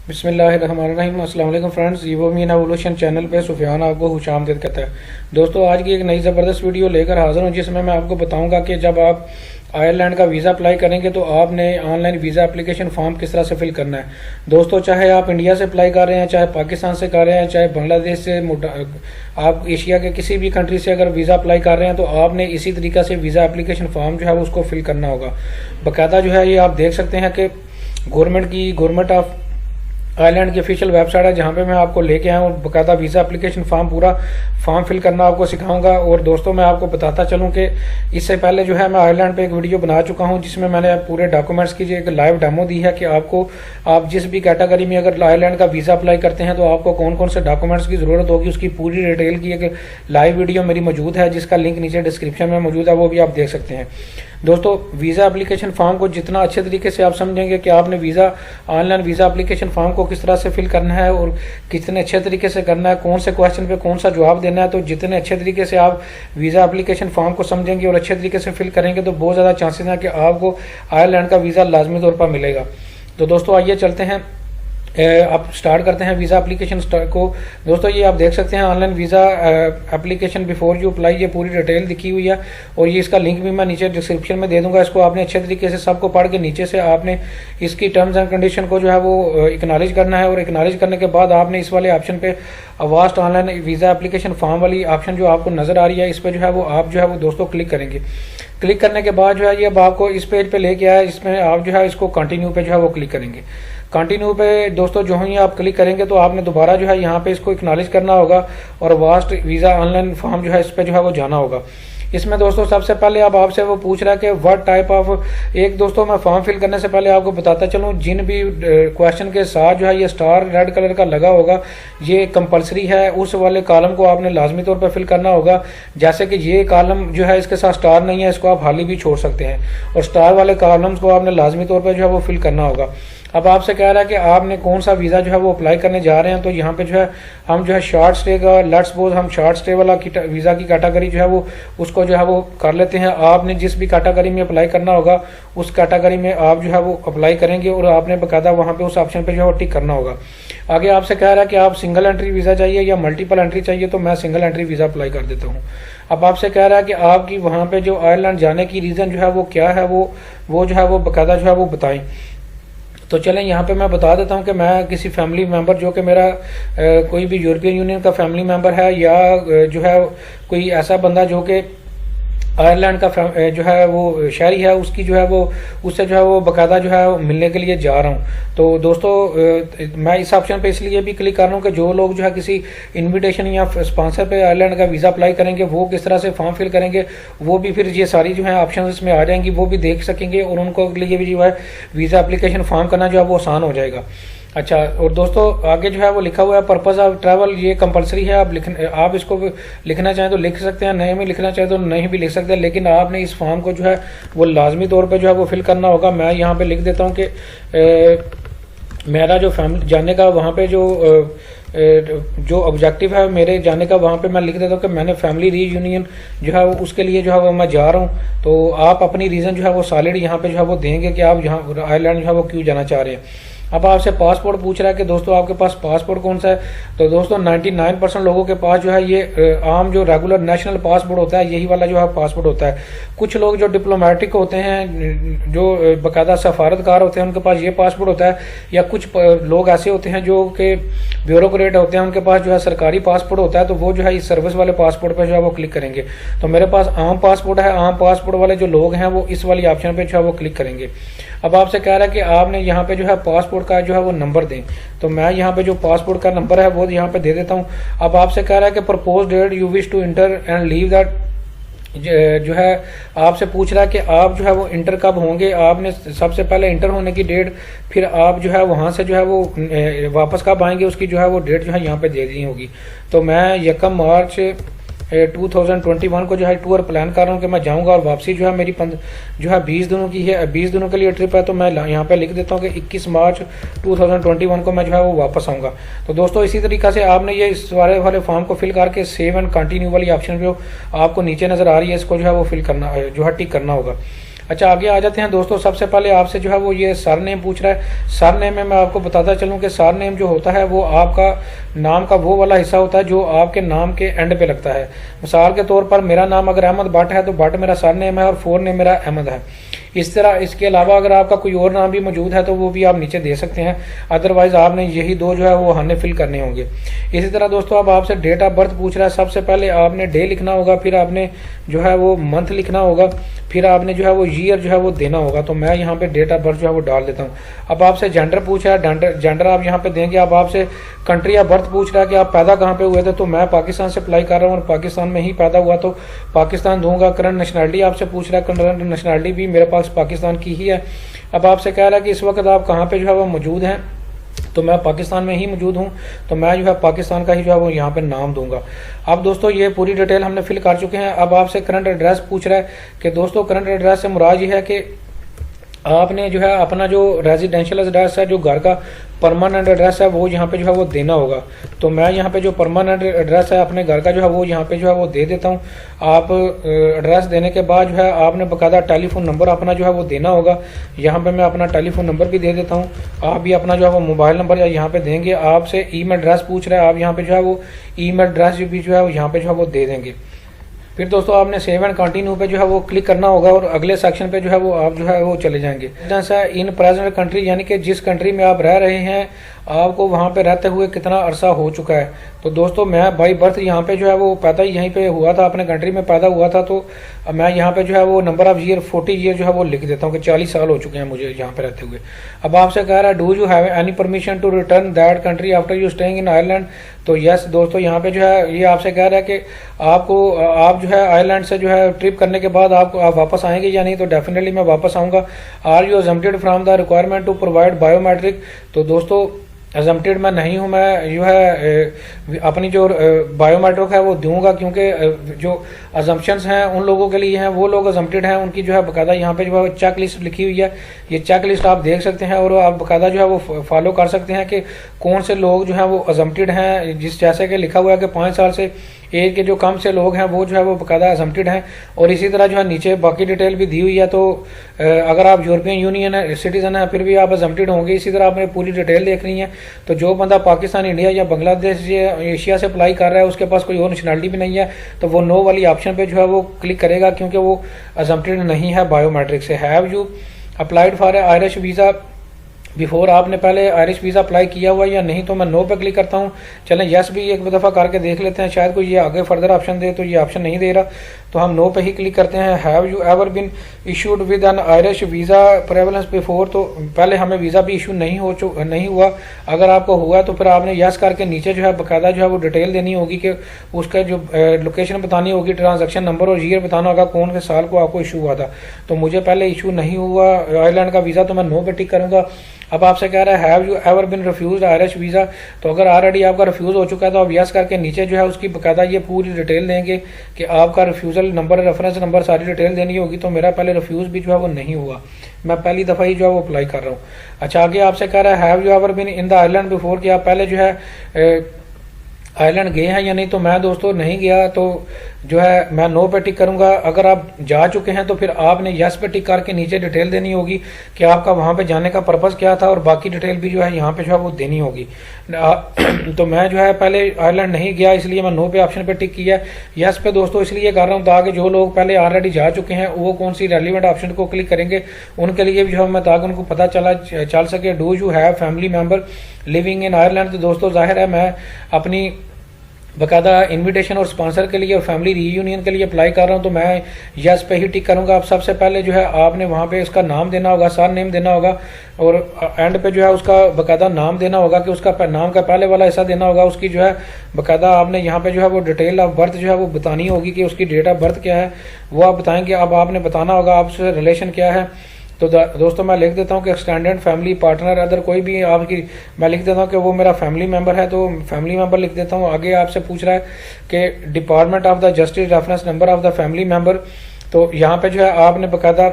बिस्मिल्लाहिर्रहमानिर्रहीम। अस्सलाम वालेकुम friends, evo mean evolution channel पे सुफियान आपको खुशामदीद कहता है। दोस्तों, आज की एक नई ज़बरदस्त वीडियो लेकर हाजिर हूँ जिसमें मैं आपको बताऊंगा कि जब आप आयरलैंड का वीज़ा अप्लाई करेंगे तो आपने ऑनलाइन वीज़ा एप्लीकेशन फॉर्म किस तरह से फिल करना है। दोस्तों, चाहे आप इंडिया से अप्लाई कर रहे हैं, चाहे पाकिस्तान से कर रहे हैं, चाहे बांग्लादेश से, आप एशिया के किसी भी कंट्री से अगर वीज़ा अप्लाई कर रहे हैं तो आपने इसी तरीका से वीज़ा एप्लीकेशन फॉर्म जो है वो उसको फिल करना होगा। बाकायदा जो है ये आप देख सकते हैं कि गवर्नमेंट ऑफ आयरलैंड की ऑफिशियल वेबसाइट है जहाँ पे मैं आपको लेके आया हूँ। बाकायदा वीज़ा एप्लीकेशन पूरा फॉर्म फिल करना आपको सिखाऊंगा। और दोस्तों, मैं आपको बताता चलूँ कि इससे पहले जो है मैं आयरलैंड पे एक वीडियो बना चुका हूँ जिसमें मैंने पूरे डॉक्यूमेंट्स की एक लाइव डेमो दी है कि आप जिस भी कैटेगरी में अगर आयरलैंड का वीज़ा अप्लाई करते हैं तो आपको कौन कौन से डॉक्यूमेंट्स की ज़रूरत होगी, उसकी पूरी डिटेल की एक लाइव वीडियो मेरी मौजूद है जिसका लिंक नीचे डिस्क्रिप्शन में मौजूद है, वो भी आप देख सकते हैं। दोस्तों, वीज़ा एप्लीकेशन फॉर्म को जितना अच्छे तरीके से आप समझेंगे कि आपने ऑनलाइन वीज़ा एप्लीकेशन फॉर्म को किस तरह से फिल करना है और कितने अच्छे तरीके से करना है, कौन से क्वेश्चन पे कौन सा जवाब देना है, तो जितने अच्छे तरीके से आप वीज़ा एप्लीकेशन फॉर्म को समझेंगे और अच्छे तरीके से फिल करेंगे तो बहुत ज़्यादा चांसेस हैं कि आपको आयरलैंड का वीज़ा लाजमी तौर पर मिलेगा। तो दोस्तों, आइए चलते हैं, आप स्टार्ट करते हैं वीज़ा एप्लीकेशन को। दोस्तों, ये आप देख सकते हैं online visa application before you apply, ये पूरी डिटेल दिखी हुई है और ये इसका लिंक भी मैं नीचे डिस्क्रिप्शन में दे दूंगा। इसको आपने अच्छे तरीके से सबको पढ़ के नीचे से आपने इसकी टर्म्स एंड कंडीशन को जो है वो एक्नॉलेज करना है और एक्नॉलेज करने के बाद आपने इस वाले ऑप्शन पे vast online visa application form वाली ऑप्शन जो आपको नजर आ रही है इस पर जो है वो आप जो है वो दोस्तों क्लिक करेंगे। क्लिक करने के बाद जो है ये अब आपको इस पेज पे लेके आया, इसमें आप जो है इसको कंटिन्यू पे जो है वो क्लिक करेंगे। कंटिन्यू पे दोस्तों जो ही आप क्लिक करेंगे तो आपने दोबारा जो है यहाँ पे इसको एक्नॉलेज करना होगा और वास्ट वीज़ा ऑनलाइन फॉर्म जो है इस पे जो है वो जाना होगा। इसमें दोस्तों सबसे पहले अब आपसे वो पूछ रहा है कि व्हाट टाइप ऑफ, एक दोस्तों मैं फॉर्म फिल करने से पहले आपको बताता चलूँ, जिन भी क्वेश्चन के साथ जो है ये स्टार रेड कलर का लगा होगा ये कंपलसरी है, उस वाले कॉलम को आपने लाजमी तौर पर फिल करना होगा। जैसे कि ये कॉलम जो है इसके साथ स्टार नहीं है, इसको आप हाली भी छोड़ सकते हैं और स्टार वाले कॉलम्स को आपने लाजमी तौर पर जो है वो फिल करना होगा। अब आपसे कह रहा है कि आपने कौन सा वीज़ा जो है वो अप्लाई करने जा रहे हैं, तो यहाँ पे जो है हम जो है शॉर्ट स्टे का, लेट्स सपोज हम शॉर्ट स्टे वाला वीज़ा की कैटेगरी जो है वो उसको जो है वो कर लेते हैं। आपने जिस भी कैटेगरी में अप्लाई करना होगा उस कैटेगरी में आप जो है वो अप्लाई करेंगे और आपने बाकायदा वहाँ पे उस ऑप्शन पे जो है वो टिक करना होगा। आगे आपसे कह रहा है कि आप सिंगल एंट्री वीज़ा चाहिए या मल्टीपल एंट्री चाहिए, तो मैं सिंगल एंट्री वीज़ा अप्लाई कर देता हूँ। अब आपसे कह रहा है कि आपकी वहाँ पे जो आयरलैंड जाने की रीज़न जो है वो क्या है, वो जो है वो बाकायदा जो है वो बताएं। तो चलें, यहाँ पे मैं बता देता हूँ कि मैं किसी फैमिली मेंबर जो कि मेरा कोई भी यूरोपियन यूनियन का फैमिली मेंबर है या जो है कोई ऐसा बंदा जो कि आयरलैंड का जो है वो शहरी है, उसकी जो है वो उससे जो है वो बाकायदा जो है मिलने के लिए जा रहा हूँ। तो दोस्तों, मैं इस ऑप्शन पे इसलिए भी क्लिक कर रहा हूँ कि जो लोग जो है किसी इनविटेशन या स्पॉन्सर पे आयरलैंड का वीज़ा अप्लाई करेंगे वो किस तरह से फॉर्म फिल करेंगे, वो भी फिर ये सारी जो है ऑप्शन इसमें आ जाएंगी, वो भी देख सकेंगे और उनको लिए भी जो है वीज़ा एप्लीकेशन फॉर्म करना जो है वो आसान हो जाएगा। अच्छा, और दोस्तों आगे जो है वो लिखा हुआ है पर्पज़ ऑफ ट्रैवल, ये कंपलसरी है। आप इसको लिखना चाहें तो लिख सकते हैं, नहीं में लिखना चाहें तो नहीं भी लिख सकते हैं, लेकिन आपने इस फॉर्म को जो है वो लाजमी तौर पे जो है वो फिल करना होगा। मैं यहाँ पे लिख देता हूँ कि मेरा जो फैमिली जाने का वहाँ पे जो ऑब्जेक्टिव है मेरे जाने का, वहाँ पे मैं लिख देता हूँ कि मैंने फैमिली रीयूनियन जो है उसके लिए जो है वो मैं जा रहा हूँ। तो आप अपनी रीज़न जो है वो सॉलिड यहाँ पे जो है वो देंगे कि आप यहाँ आयरलैंड जो है वो क्यों जाना चाह रहे हैं। अब आपसे पासपोर्ट पूछ रहा है कि दोस्तों आपके पास पासपोर्ट कौन सा है, तो दोस्तों 99% लोगों के पास जो है ये आम जो रेगुलर नेशनल पासपोर्ट होता है यही वाला जो है पासपोर्ट होता है। कुछ लोग जो डिप्लोमेटिक होते हैं, जो बाकायदा सफारतकार होते हैं, उनके पास ये पासपोर्ट होता है, या कुछ लोग ऐसे होते हैं जो कि ब्यूरोक्रेट होते हैं, उनके पास जो है सरकारी पासपोर्ट होता है, तो वो जो है इस सर्विस वाले पासपोर्ट पर जो है वो क्लिक करेंगे। तो मेरे पास आम पासपोर्ट है, आम पासपोर्ट वाले जो लोग हैं वो इस वाली ऑप्शन पे जो है वो क्लिक करेंगे। अब आपसे कह रहा है कि आपने यहाँ पे जो है पासपोर्ट का जो है वो नंबर दें, तो मैं यहाँ पे जो पासपोर्ट का नंबर है वो यहाँ पे दे देता हूँ। अब आपसे कह रहा है कि propose date you wish to enter and leave that, जो है आपसे पूछ रहा है कि आप जो है वो इंटर कब होंगे। आपने सबसे पहले इंटर होने की डेट, फिर आप जो है वहाँ से जो है वो वापस कब आएंगे उसकी जो है वो डेट जो है यहाँ पे दे दी होगी। तो मैं 1 मार्च 2021 को जो है टूर प्लान कर रहा हूँ कि मैं जाऊँगा और वापसी जो है मेरी जो है 20 दिनों की है, 20 दिनों के लिए ट्रिप है। तो मैं यहाँ पे लिख देता हूँ कि 21 मार्च 2021 को मैं जो है वो वापस आऊँगा। तो दोस्तों इसी तरीक़ा से आपने ये इस वाले फॉर्म को फिल करके सेव एंड कंटिन्यू वाली ऑप्शन जो आपको नीचे नज़र आ रही है इसको जो है वो फिल करना जो है टिक करना होगा। अच्छा, आगे आ जाते हैं दोस्तों। सबसे पहले आपसे जो है वो ये सर नेम पूछ रहा है। सर नेम में मैं आपको बताता चलूँ कि सर नेम जो होता है वो आपका नाम का वो वाला हिस्सा होता है जो आपके नाम के एंड पे लगता है। मिसाल के तौर पर मेरा नाम अगर अहमद भट्ट है तो भट्ट मेरा सर नेम है और फोर नेम मेरा अहमद है। इस तरह इसके अलावा अगर आपका कोई और नाम भी मौजूद है तो वो भी आप नीचे दे सकते हैं, अदरवाइज आपने यही दो जो है वो हमने फिल करने होंगे। इसी तरह दोस्तों अब आपसे डेट ऑफ बर्थ पूछ रहा है। सबसे पहले आपने डे लिखना होगा, फिर आपने जो है वो मंथ लिखना होगा, फिर आपने जो है वो ईयर जो है वो देना होगा। तो मैं यहाँ पे डेट ऑफ बर्थ जो है वो डाल देता हूँ। अब आपसे जेंडर पूछ रहा है, जेंडर आप यहाँ पे देंगे। अब आपसे कंट्री ऑफ बर्थ पूछ रहा है कि आप पैदा कहाँ पे हुए थे, तो मैं पाकिस्तान से अप्लाई कर रहा हूँ और पाकिस्तान में ही पैदा हुआ तो पाकिस्तान दूंगा। करंट नेशनलिटी आपसे पूछ रहा है, करंट नेशनलिटी भी मेरे पास पाकिस्तान की ही है। अब आपसे कह रहा है कि इस वक्त आप कहाँ पे जो है वो मौजूद हैं, तो मैं पाकिस्तान में ही मौजूद हूँ, तो मैं जो है पाकिस्तान का ही जो है वो यहाँ पे नाम दूंगा। अब दोस्तों ये पूरी डिटेल हमने फिल कर चुके हैं। अब आपसे करंट एड्रेस पूछ रहा है कि दोस्तों करंट एड्रेस से मुराद ये है कि आपने जो है अपना जो रेजिडेंशियल एड्रेस है, जो घर का परमानेंट एड्रेस है, वो यहाँ पे जो है वो देना होगा। तो मैं यहाँ पे जो परमानेंट एड्रेस है अपने घर का जो है वो यहाँ पे जो है वो दे देता हूँ। आप एड्रेस देने के बाद जो है आपने बकायदा टेलीफोन नंबर अपना जो है वो देना होगा। यहाँ पे मैं अपना टेलीफोन नंबर भी दे देता हूँ। आप भी अपना जो है वो मोबाइल नंबर यहाँ पे देंगे। आपसे ईमेल एड्रेस पूछ रहा है, आप यहाँ पे जो है वो ईमेल एड्रेस भी जो है वो यहाँ पे जो है वो दे देंगे। फिर दोस्तों आपने सेव एंड कंटिन्यू पे जो है वो क्लिक करना होगा और अगले सेक्शन पे जो है वो आप जो है वो चले जाएंगे। इन प्रेजेंट कंट्री, यानी कि जिस कंट्री में आप रह रहे हैं, आपको वहाँ पे रहते हुए कितना अरसा हो चुका है। तो दोस्तों मैं बाई बर्थ यहाँ पे जो है वो पैदा यहीं पे हुआ था, अपने कंट्री में पैदा हुआ था। तो मैं यहाँ पे जो है वो नंबर ऑफ ईयर 40 ईयर जो है वो लिख देता हूँ कि 40 साल हो चुके हैं मुझे यहाँ पे रहते हुए। अब आपसे कह रहा है do you have any permission to return that country after you staying in Ireland. तो यस दोस्तों, यहाँ पे जो है ये आपसे कह रहा है कि आप जो है आयरलैंड से जो है ट्रिप करने के बाद आप वापस आएंगे या नहीं। तो डेफिनेटली मैं वापस आऊँगा। Are you exempted from the requirement to provide biometric. तो दोस्तों एग्जम्प्टेड मैं नहीं हूँ, मैं जो है अपनी जो बायोमेट्रिक है वो दूंगा, क्योंकि जो अजम्पशंस हैं उन लोगों के लिए हैं, वो लोग एग्जम्प्टेड हैं, उनकी जो है बकायदा यहाँ पे जो है चेक लिस्ट लिखी हुई है। ये चेक लिस्ट आप देख सकते हैं और आप बकायदा जो है वो फॉलो कर सकते हैं कि कौन से लोग जो है वो एग्जम्प्टेड हैं। जिस जैसे कि लिखा हुआ है कि 5 साल से एज के जो कम से लोग हैं वो जो है वो बकायदा एग्जम्प्टेड हैं। और इसी तरह जो है नीचे बाकी डिटेल भी दी हुई है। तो अगर आप यूरोपियन यूनियन सिटीजन हैं फिर भी आप एग्जम्प्टेड होंगे। इसी तरह आपने पूरी डिटेल देखनी है। तो जो बंदा पाकिस्तान, इंडिया या बांग्लादेश या एशिया से अप्लाई कर रहा है, उसके पास कोई और नेशनलिटी भी नहीं है, तो वो नो वाली ऑप्शन पे जो है वो क्लिक करेगा, क्योंकि वो एग्जम्प्टेड नहीं है बायोमेट्रिक से। Have you applied for Irish visa before, आपने पहले आयरिश वीज़ा अप्लाई किया हुआ या नहीं। तो मैं नो पे क्लिक करता हूँ। चलें यस भी एक दफ़ा करके देख लेते हैं, शायद कोई ये आगे फर्दर ऑप्शन दे। तो ये ऑप्शन नहीं दे रहा, तो हम नो पे ही क्लिक करते हैं। Have you ever bin issued with N Irish visa prevalence before. तो पहले हमें वीज़ा भी इशू नहीं हुआ। अगर आपको हुआ तो फिर आपने यस करके नीचे जो है बकायदा जो है वो डिटेल देनी होगी कि उसका जो लोकेशन बतानी होगी, ट्रांजेक्शन नंबर और ईयर बताना होगा कौन से साल को आपको इशू हुआ था। तो मुझे पहले इशू नहीं हुआ आयरलैंड का वीज़ा, तो मैं नो पे टिक करूँगा। अब आपसे कह रहा है have you ever bin refused Irish visa. तो अगर ऑलरेडी आपका रिफ्यूज़ हो चुका है तो आप यस करके नीचे जो है उसकी बकायदा ये पूरी डिटेल देंगे कि आपका रिफ्यूज़ल नंबर, रेफरेंस नंबर, सारी डिटेल देनी होगी। तो मेरा पहले रिफ्यूज़ भी जो है वो नहीं हुआ, मैं पहली दफ़ा ही जो है वो अप्लाई कर रहा हूँ। अच्छा, आगे आपसे कह रहा है have you ever bin in the Ireland before, कि आप पहले जो है आयरलैंड गए हैं या नहीं। तो मैं दोस्तों नहीं गया, तो जो है मैं नो पे टिक करूंगा। अगर आप जा चुके हैं तो फिर आपने यस पे टिक करके नीचे डिटेल देनी होगी कि आपका वहां पे जाने का पर्पस क्या था, और बाकी डिटेल भी जो है यहाँ पे जो है वो देनी होगी। तो मैं जो है पहले आयरलैंड नहीं गया, इसलिए मैं नो पे ऑप्शन पे टिक किया। यस पे दोस्तों इसलिए कर रहा हूँ ताकि जो लोग पहले ऑलरेडी जा चुके हैं वो कौन सी रेलिवेंट ऑप्शन को क्लिक करेंगे, उनके लिए भी जो है मैं ताकि उनको पता चल सके। Do you have family member living in Ireland. तो दोस्तों जाहिर है मैं अपनी बकायदा इनविटेशन और स्पॉन्सर के लिए और फैमिली रीयूनियन के लिए अप्लाई कर रहा हूं, तो मैं यस पे ही टिक करूंगा। अब सबसे पहले जो है आपने वहां पे उसका नाम देना होगा, सर नेम देना होगा, और एंड पे जो है उसका बकायदा नाम देना होगा कि उसका नाम का पहले वाला हिस्सा देना होगा। उसकी जो है बकायदा आपने यहाँ पे जो है वो डिटेल ऑफ बर्थ जो है वो बतानी होगी कि उसकी डेट ऑफ बर्थ क्या है, वो आप बताएंगे। अब आपने बताना होगा आपसे रिलेशन क्या है। तो दोस्तों मैं लिख देता हूँ कि एक्सटेंडेड फैमिली पार्टनर, अदर कोई भी आपकी, मैं लिख देता हूँ कि वो मेरा फैमिली मेंबर है, तो फैमिली मेंबर लिख देता हूँ। आगे आपसे पूछ रहा है कि department of the justice reference number of the family member. तो यहाँ पे जो है आपने बकायदा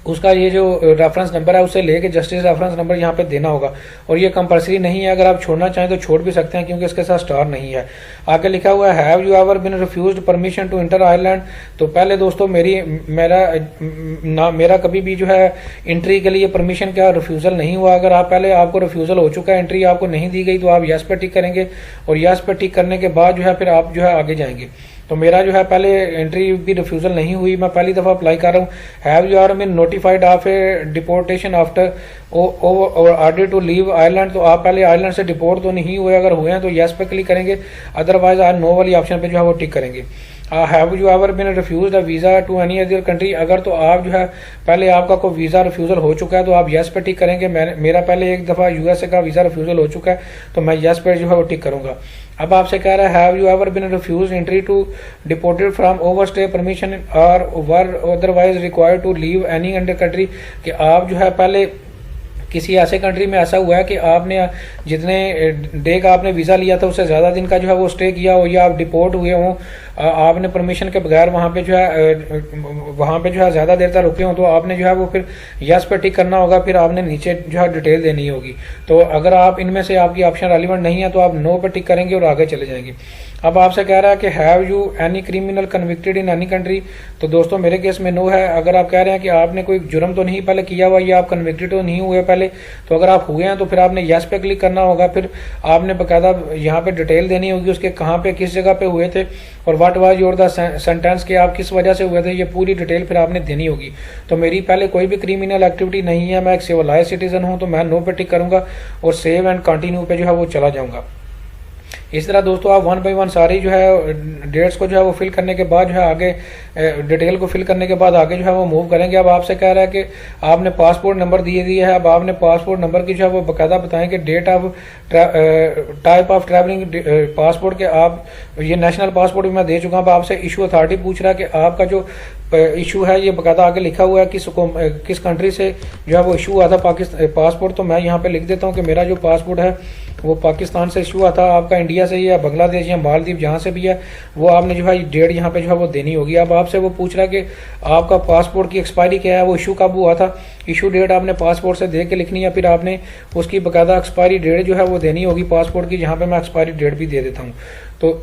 उसका ये जो रेफरेंस नंबर है उसे लेके जस्टिस रेफरेंस नंबर यहाँ पे देना होगा। और ये कंपलसरी नहीं है, अगर आप छोड़ना चाहें तो छोड़ भी सकते हैं क्योंकि इसके साथ स्टार नहीं है। आगे लिखा हुआ है have you ever been refused permission to enter Ireland. तो पहले दोस्तों मेरा कभी भी जो है एंट्री के लिए परमिशन का रिफ्यूजल नहीं हुआ। अगर आप पहले आपको रिफ्यूजल हो चुका है, एंट्री आपको नहीं दी गई, तो आप यस पे टिक करेंगे और यस पे टिक करने के बाद जो है फिर आप जो है आगे जाएंगे। तो मेरा जो है पहले एंट्री भी रिफ्यूजल नहीं हुई, मैं पहली दफ़ा अप्लाई कर रहा हूँ। Have you are been notified of a deportation after order to leave Ireland. तो आप पहले आयरलैंड से डिपोर्ट तो नहीं हुए, अगर हुए हैं तो यस पे क्लिक करेंगे, अदरवाइज आप नो वाली ऑप्शन पे जो है वो टिक करेंगे। Have you ever been refused a visa to any other country. अगर तो आप जो है पहले आपका कोई वीज़ा रिफ्यूज़ल हो चुका है तो आप यस पे टिक करेंगे। मेरा पहले एक दफ़ा यूएसए का वीज़ा रिफ्यूज़ल हो चुका है तो मैं यस पे जो है वो टिक करूंगा। अब आपसे कह रहा है have you ever been refused entry to deported from overstay permission और were otherwise required to leave any under country. कि आप जो है पहले किसी ऐसे कंट्री में ऐसा हुआ है कि आपने जितने डे का आपने वीज़ा लिया था उससे ज़्यादा दिन का जो है वो स्टे किया हो, या आप डिपोर्ट हुए हों, आपने परमिशन के बगैर वहाँ पे जो है ज़्यादा देर तक रुके हों, तो आपने जो है वो फिर यस पे टिक करना होगा, फिर आपने नीचे जो है डिटेल देनी होगी। तो अगर आप इनमें से आपकी ऑप्शन रेलिवेंट नहीं है तो आप नो पे टिक करेंगे और आगे चले जाएंगे। अब आपसे कह रहा है कि have you any criminal convicted in any country. तो दोस्तों मेरे केस में नो है। अगर आप कह रहे हैं कि आपने कोई जुर्म तो नहीं पहले किया हुआ या आप कन्विक्टेड तो नहीं हुए पहले, तो अगर आप हुए हैं तो फिर आपने यस पे क्लिक करना होगा। फिर आपने बकायदा यहाँ पे डिटेल देनी होगी उसके कहाँ पे किस जगह पे हुए थे और what was your the sentence के आप किस वजह से हुए थे, ये पूरी डिटेल फिर आपने देनी होगी। तो मेरी पहले कोई भी क्रिमिनल एक्टिविटी नहीं है, मैं एक सिविलाइज सिटीजन हूँ, तो मैं नो पे टिक करूंगा और सेव एंड कंटिन्यू पे जो है वो चला जाऊंगा। इस तरह दोस्तों आप वन बाई वन सारी जो है डेट्स को जो है वो फिल करने के बाद जो है आगे डिटेल को फिल करने के बाद आगे जो है वो मूव करेंगे। अब आपसे कह रहा है कि आपने पासपोर्ट नंबर दिए है। अब आपने पासपोर्ट नंबर की जो है वो बकायदा बताएं कि date of type of travelling passport के आप ये नेशनल पासपोर्ट भी मैं दे चुका हूँ। अब आपसे इशू अथॉरिटी पूछ रहा है कि आपका जो इशू है ये बकायदा आगे लिखा हुआ है किस कंट्री से जो है वो इशू हुआ था पासपोर्ट। तो मैं यहाँ पे लिख देता हूँ कि मेरा जो पासपोर्ट है वो पाकिस्तान से इशू हुआ था। आपका इंडिया से या बांग्लादेश या मालदीव जहाँ से भी है वो आपने जो है डेट यहाँ पे जो है वो देनी होगी। अब आपसे वो पूछ रहा है कि आपका पासपोर्ट की एक्सपायरी क्या है, वो इशू कब हुआ था, इशू डेट आपने पासपोर्ट से दे के लिखनी है, फिर आपने उसकी बकायदा एक्सपायरी डेट जो है वो देनी होगी पासपोर्ट की, जहाँ पे मैं एक्सपायरी डेट भी दे देता हूँ। तो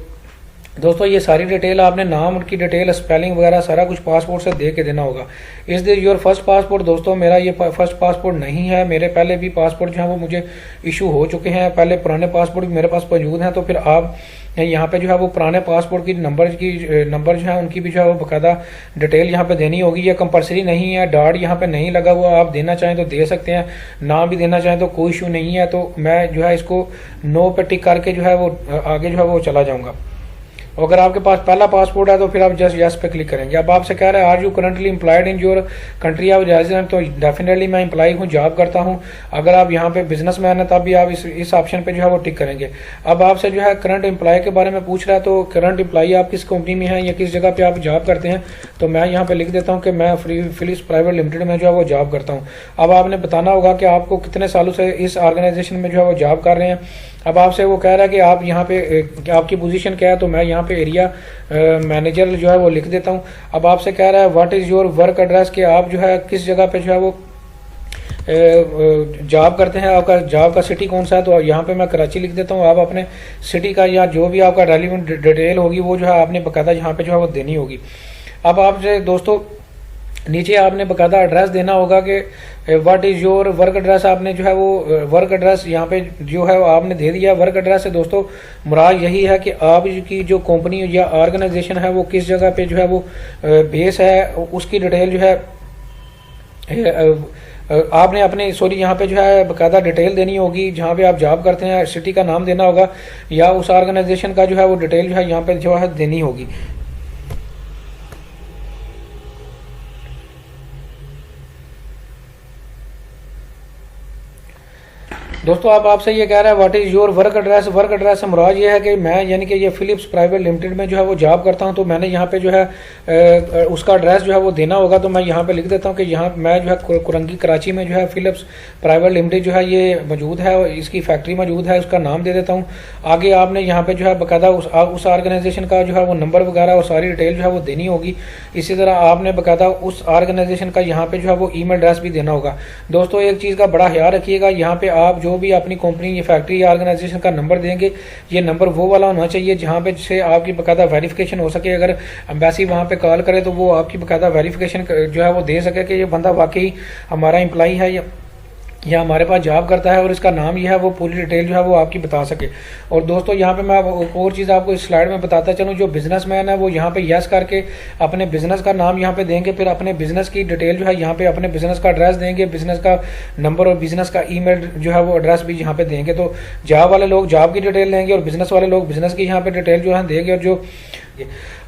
दोस्तों ये सारी डिटेल आपने नाम की डिटेल स्पेलिंग वगैरह सारा कुछ पासपोर्ट से दे के देना होगा। इस दिस योर फर्स्ट पासपोर्ट। दोस्तों मेरा ये फर्स्ट पासपोर्ट नहीं है, मेरे पहले भी पासपोर्ट जो है वो मुझे इशू हो चुके हैं, पहले पुराने पासपोर्ट भी मेरे पास मौजूद हैं। तो फिर आप यहाँ पे जो है वो पुराने पासपोर्ट की नंबर जो है उनकी भी जो है वो बकायदा डिटेल यहाँ पे देनी होगी। ये कंपलसरी नहीं है, डार्ड यहाँ पे नहीं लगा हुआ, आप देना चाहें तो दे सकते हैं, ना भी देना चाहें तो कोई इशू नहीं है। तो मैं जो है इसको नो पे टिक करके जो है वो आगे जो है वो चला जाऊँगा। अगर आपके पास पहला पासपोर्ट है तो फिर आप जस्ट यस पे क्लिक करेंगे। अब आपसे कह रहा है are you currently employed in your country of resident. तो डेफिनेटली मैं एम्प्लॉय हूँ, जॉब करता हूँ। अगर आप यहाँ पे बिजनेसमैन है तब भी आप इस ऑप्शन पे जो है वो टिक करेंगे। अब आपसे जो है करंट एम्प्लॉय के बारे में पूछ रहा है, तो करंट एम्प्लॉय आप किस कंपनी में है या किस जगह पे आप जॉब करते हैं। तो मैं यहाँ पे लिख देता हूँ कि मैं फिलिप्स प्राइवेट लिमिटेड में जो है वो जॉब करता हूँ। अब आपने बताना होगा कि आपको कितने सालों से इस ऑर्गेनाइजेशन में जो है वो जॉब कर रहे हैं। अब आपसे वो कह रहा है कि आप यहाँ पे आपकी पोजीशन क्या है, तो मैं यहाँ पे एरिया मैनेजर जो है वो लिख देता हूँ। अब आपसे कह रहा है what is your work address, कि आप जो है किस जगह पे जो है वो जॉब करते हैं, आपका जॉब का सिटी कौन सा है। तो यहाँ पे मैं कराची लिख देता हूँ। आप अपने सिटी का या जो भी आपका रेलिवेंट डिटेल होगी वो जो है आपने बकायदा यहाँ पे जो है वो देनी होगी। अब आपसे दोस्तों नीचे आपने बकायदा एड्रेस देना होगा कि what is your work address. आपने जो है वो वर्क एड्रेस यहाँ पे जो है आपने दे दिया। वर्क एड्रेस से दोस्तों मुराद यही है कि आपकी जो कंपनी या ऑर्गेनाइजेशन है वो किस जगह पे जो है वो बेस है, उसकी डिटेल जो है आपने अपने यहाँ पे जो है बकायदा डिटेल देनी होगी। जहाँ पे आप जॉब करते हैं सिटी का नाम देना होगा या उस ऑर्गेनाइजेशन का जो है वो डिटेल जो है यहाँ पे जो है देनी होगी। दोस्तों अब आपसे ये कह रहा है what is your work address. Work address से मुराद ये है कि मैं यानी कि ये फिलिप्स प्राइवेट लिमिटेड में जो है वो जॉब करता हूँ, तो मैंने यहाँ पे जो है उसका एड्रेस जो है वो देना होगा। तो मैं यहाँ पे लिख देता हूँ कि यहाँ मैं जो है कुरंगी कराची में जो है फिलिप्स प्राइवेट लिमिटेड जो है ये मौजूद है, इसकी फैक्ट्री मौजूद है, उसका नाम दे देता हूँ। आगे आपने यहाँ पे जो है बाकायदा उस ऑर्गेनाइजेशन का जो है वो नंबर वगैरह वो सारी डिटेल जो है वो देनी होगी। इसी तरह आपने बाकायदा उस ऑर्गेनाइजेशन का यहाँ पे जो है वो ईमेल एड्रेस भी देना होगा। दोस्तों एक चीज़ का बड़ा ख्याल रखिएगा, यहाँ पे आप जो भी अपनी कंपनी ये फैक्ट्री या ऑर्गेनाइजेशन का नंबर देंगे, ये नंबर वो वाला होना चाहिए जहाँ पे से आपकी बाकायदा वेरिफिकेशन हो सके। अगर एम्बेसी वहाँ पे कॉल करे तो वो आपकी बाकायदा वेरिफिकेशन जो है वो दे सके कि ये बंदा वाकई हमारा एम्प्लॉई है या हमारे पास जॉब करता है और इसका नाम ये है, वो पूरी डिटेल जो है वो आपकी बता सके। और दोस्तों यहाँ पे मैं एक और चीज़ आपको इस स्लाइड में बताता चलूँ, जो बिजनेसमैन है वो यहाँ पे यस करके अपने बिजनेस का नाम यहाँ पे देंगे, फिर अपने बिजनेस की डिटेल जो है यहाँ पे अपने बिजनेस का एड्रेस देंगे, बिजनेस का नंबर और बिजनेस का ईमेल जो है वो एड्रेस भी यहाँ पे देंगे। तो जॉब वाले लोग जॉब की डिटेल देंगे और बिजनेस वाले लोग बिजनेस की यहाँ पे डिटेल जो है देंगे। और जो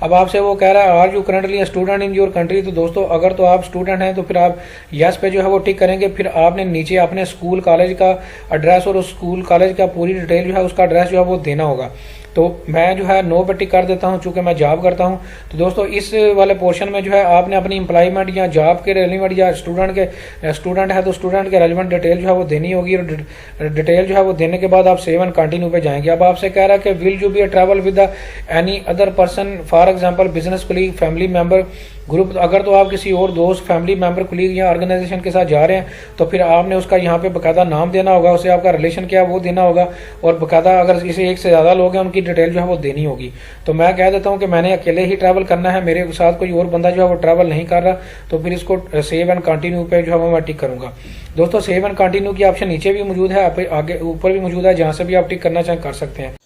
अब आपसे वो कह रहा है are you currently a student in your country. तो दोस्तों अगर तो आप स्टूडेंट हैं तो फिर आप यस पे जो है वो टिक करेंगे। फिर आपने नीचे अपने स्कूल कॉलेज का एड्रेस और उस स्कूल कॉलेज का पूरी डिटेल जो है उसका एड्रेस जो है वो देना होगा। तो मैं जो है नो पे टिक कर देता हूं चूंकि मैं जॉब करता हूं। तो दोस्तों इस वाले पोर्शन में जो है आपने अपनी एम्प्लॉयमेंट या जॉब के रेलिवेंट या स्टूडेंट है तो स्टूडेंट के रेलिवेंट डिटेल जो है वो देनी होगी। और डिटेल जो है वो देने के बाद आप सेव एंड कंटिन्यू पे जाएंगे। अब आपसे कह रहा है कि will you be travel with any other person, for example business colleague, family member, group. अगर तो आप किसी और दोस्त, फैमिली मेंबर, कोलीग या ऑर्गेनाइजेशन के साथ जा रहे हैं तो फिर आपने उसका यहाँ पे बाकायदा नाम देना होगा, उसे आपका रिलेशन क्या है वो देना होगा। और बाकायदा अगर इसे एक से ज़्यादा लोग हैं उनकी डिटेल जो है वो देनी होगी। तो मैं कह देता हूँ कि मैंने अकेले ही ट्रैवल करना है, मेरे साथ कोई और बंदा जो है वो ट्रैवल नहीं कर रहा, तो फिर इसको सेव एंड कंटिन्यू पे जो है वो मैं टिक करूँगा। दोस्तों सेव एंड कंटिन्यू की ऑप्शन नीचे भी मौजूद है, आगे ऊपर भी मौजूद है, जहाँ से भी आप टिक करना चाहें कर सकते हैं।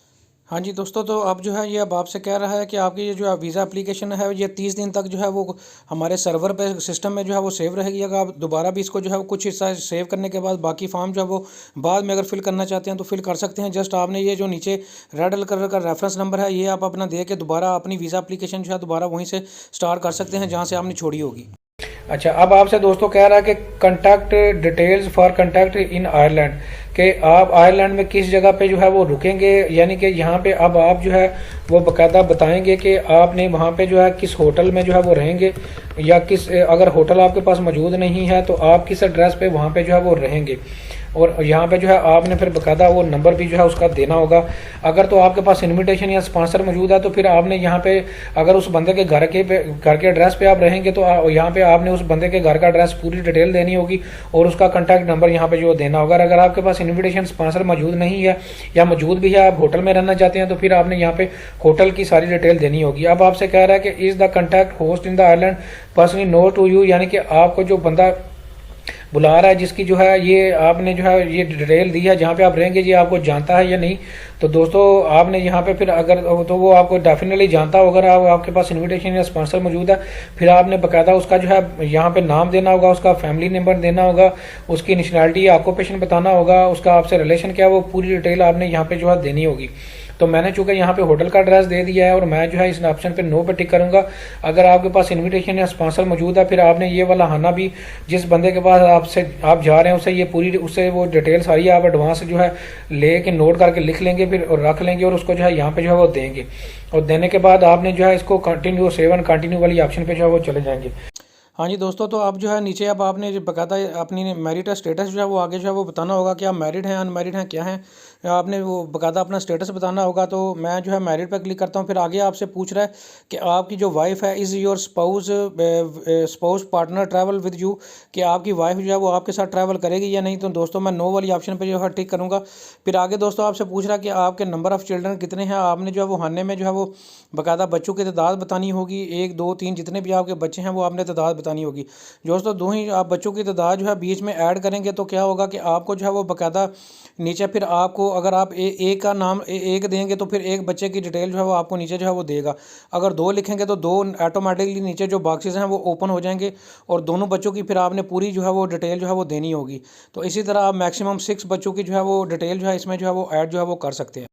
हाँ जी दोस्तों, तो अब जो है ये अब आपसे कह रहा है कि आपकी ये जो वीज़ा एप्लीकेशन है ये 30 दिन तक जो है वो हमारे सर्वर पे सिस्टम में जो है वो सेव रहेगी। अगर आप दोबारा भी इसको जो है वो कुछ हिस्सा सेव करने के बाद बाकी फॉर्म जो है वो बाद में अगर फिल करना चाहते हैं तो फिल कर सकते हैं। जस्ट आपने ये जो नीचे रेड कलर का रेफरेंस नंबर है ये आप अपना दे के दोबारा अपनी वीज़ा एप्लीकेशन जो है दोबारा वहीं से स्टार्ट कर सकते हैं जहाँ से आपने छोड़ी होगी। अच्छा, अब आपसे दोस्तों कह रहा है कि contact details for contact in Ireland, कि आप आयरलैंड में किस जगह पे जो है वो रुकेंगे। यानी कि यहाँ पे अब आप जो है वो बाकायदा बताएंगे कि आपने वहाँ पे जो है किस होटल में जो है वो रहेंगे, या किस, अगर होटल आपके पास मौजूद नहीं है तो आप किस एड्रेस पे वहाँ पे जो है वो रहेंगे। और यहाँ पे जो है आपने फिर बाकायदा वो नंबर भी जो है उसका देना होगा। अगर तो आपके पास इनविटेशन या स्पॉन्सर मौजूद है तो फिर आपने यहाँ पे अगर उस बंदे के घर के एड्रेस पे आप रहेंगे तो यहाँ पे आपने उस बंदे के घर का एड्रेस पूरी डिटेल देनी होगी और उसका कॉन्टैक्ट नंबर यहाँ पे जो देना होगा। अगर आपके पास इन्विटेशन स्पॉन्सर मौजूद नहीं है या मौजूद भी है, आप होटल में रहना चाहते हैं, तो फिर आपने यहाँ पे होटल की सारी डिटेल देनी होगी। अब आपसे कह रहा है कि is the contact host in the Ireland personally know to you, यानी कि आपको जो बंदा बुला रहा है जिसकी जो है ये आपने जो है ये डिटेल दी है जहाँ पे आप रहेंगे, ये आपको जानता है या नहीं। तो दोस्तों आपने यहाँ पे फिर अगर तो वो आपको डेफिनेटली जानता होगा, अगर आपके पास इनविटेशन या स्पॉन्सर मौजूद है, फिर आपने बाकायदा उसका जो है यहाँ पे नाम देना होगा, उसका फैमिली नंबर देना होगा, उसकी नेशनलिटी या ऑक्यूपेशन बताना होगा, उसका आपसे रिलेशन क्या है वो पूरी डिटेल आपने यहाँ पे जो है देनी होगी। तो मैंने चूंकि यहाँ पे होटल का एड्रेस दे दिया है और मैं जो है इस ऑप्शन पे नो पे टिक करूंगा। अगर आपके पास इनविटेशन या स्पॉन्सर मौजूद है फिर आपने ये वाला हाना भी जिस बंदे के पास आप जा रहे हैं उसे ये पूरी उससे वो डिटेल सारी आप एडवांस जो है लेके नोट करके लिख लेंगे फिर और रख लेंगे और उसको जो है यहाँ पे जो है वो देंगे। और देने के बाद आपने जो है इसको कंटिन्यू सेव एंड कंटिन्यू वाली ऑप्शन पे जो है वो चले जाएंगे। हाँ जी दोस्तों, तो अब जो है नीचे अब आपने जो बकायदा अपनी मैरिड स्टेटस जो है वो आगे जो है वो बताना होगा कि आप मैरिड हैं अनमैरिड हैं क्या हैं, आपने वो बकायदा अपना स्टेटस बताना होगा। तो मैं जो है मैरिड पर क्लिक करता हूँ। फिर आगे आपसे पूछ रहा है कि आपकी जो वाइफ है is your spouse partner travel with you, कि आपकी वाइफ जो है वो आपके साथ ट्रैवल करेगी या नहीं। तो दोस्तों मैं नो वाली ऑप्शन पर जो है टिक करूँगा। फिर आगे दोस्तों आपसे पूछ रहा है कि आपके नंबर ऑफ़ चिल्ड्रन कितने हैं। आपने जो है वो खाने में जो है वो बकायदा बच्चों की तादाद बतानी होगी, 1 2 3 जितने भी आपके बच्चे हैं वो आपने तादाद बतानी होगी। दोस्तों दो ही आप बच्चों की तादाद जो है बीच में ऐड करेंगे तो क्या होगा कि आपको जो है वो बाकायदा नीचे फिर आपको अगर आप एक का नाम एक देंगे तो फिर एक बच्चे की डिटेल जो है वो आपको नीचे जो है वो देगा। अगर 2 लिखेंगे तो 2 ऑटोमेटिकली नीचे जो बॉक्सेस हैं वो ओपन हो जाएंगे और दोनों बच्चों की फिर आपने पूरी जो है वो डिटेल जो है वो देनी होगी। तो इसी तरह आप मैक्सिमम 6 बच्चों की जो है वो डिटेल जो है इसमें जो है वो ऐड जो है वो कर सकते हैं।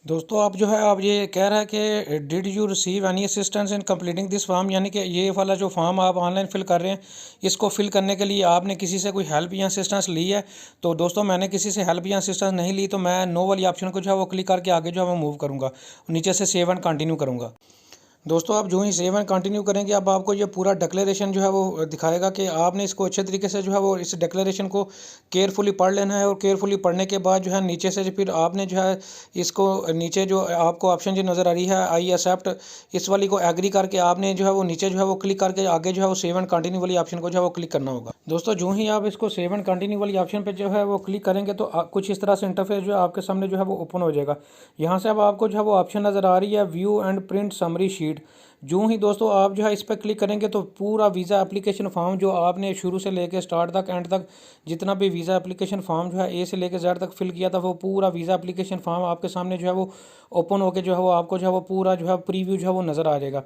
दोस्तों आप जो है आप ये कह रहा है कि did you receive any assistance in completing this form, यानी कि ये वाला जो फॉर्म आप ऑनलाइन फिल कर रहे हैं इसको फिल करने के लिए आपने किसी से कोई हेल्प या असिस्टेंस ली है। तो दोस्तों मैंने किसी से हेल्प या असिस्टेंस नहीं ली, तो मैं नो वाली ऑप्शन को जो है वो क्लिक करके आगे जो है वो मूव करूँगा, नीचे से सेव एंड कंटिन्यू करूँगा। दोस्तों आप जो ही सेव एंड कंटिन्यू करेंगे अब आपको ये पूरा डिक्लेरेशन जो है वो दिखाएगा कि आपने इसको अच्छे तरीके से जो है वो इस डिक्लेरेशन को केयरफुली पढ़ लेना है। और केयरफुली पढ़ने के बाद जो है नीचे से फिर आपने जो है इसको नीचे जो आपको ऑप्शन जो नज़र आ रही है आई एक्सेप्ट, इस वाली को एग्री करके आपने जो है वो नीचे जो है वो क्लिक करके आगे जो है वो सेव एंड कंटिन्यू वाली ऑप्शन को जो है वो क्लिक करना होगा। दोस्तों जो ही आप इसको सेव एंड कंटिन्यू वाली ऑप्शन पे जो है वो क्लिक करेंगे तो कुछ इस तरह से इंटरफेस जो है आपके सामने जो है वो ओपन हो जाएगा। यहाँ से अब आपको जो है वो ऑप्शन नज़र आ रही है view and print summary sheet. जो ही दोस्तों आप जो है इस पर क्लिक करेंगे तो पूरा वीज़ा एप्लीकेशन फॉर्म जो आपने शुरू से लेके स्टार्ट तक एंड तक जितना भी वीज़ा एप्लीकेशन फॉर्म जो है ए से लेके जेड तक फिल किया था वो पूरा वीज़ा एप्लीकेशन फॉर्म आपके सामने जो है वो ओपन होके जो है वो आपको जो है वो पूरा जो है प्रीव्यू जो है वो नज़र आ जाएगा।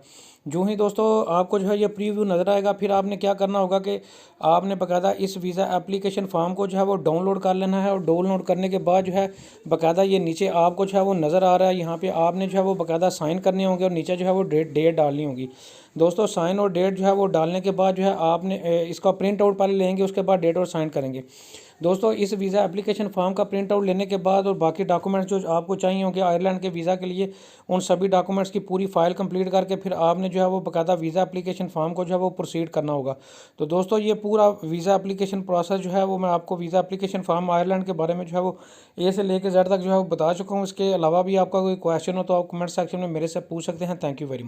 जो ही दोस्तों आपको जो है ये प्रीव्यू नज़र आएगा फिर आपने क्या करना होगा कि आपने बाकायदा इस वीज़ा एप्लीकेशन फॉर्म को जो है वो डाउनलोड कर लेना है। और डाउनलोड करने के बाद जो है बाकायदा ये नीचे आपको जो है वो नज़र आ रहा है, यहाँ पे आपने जो है वो बाकायदा साइन करने होंगे और नीचे जो है वो डेट डालनी होगी। दोस्तों साइन और डेट जो है वो डालने के बाद जो है आपने इसका प्रिंट आउट पहले लेंगे, उसके बाद डेट और साइन करेंगे। दोस्तों इस वीज़ा एप्लीकेशन फॉर्म का प्रिंट आउट लेने के बाद और बाकी डॉक्यूमेंट्स जो आपको चाहिए होंगे आयरलैंड के वीज़ा के लिए, उन सभी डॉक्यूमेंट्स की पूरी फाइल कंप्लीट करके फिर आपने जो है वो बाकायदा वीज़ा एप्लीकेशन फॉर्म को जो है वो प्रोसीड करना होगा। तो दोस्तों ये पूरा वीज़ा एप्लीकेशन प्रोसेस जो है वो मैं आपको वीज़ा एप्लीकेशन फॉर्म आयरलैंड के बारे में जो है वो ए से लेकर जेड तक जो है वो बता चुका हूँ। इसके अलावा भी आपका कोई क्वेश्चन हो तो आप कमेंट सेक्शन में मेरे से पूछ सकते हैं। Thank you very much.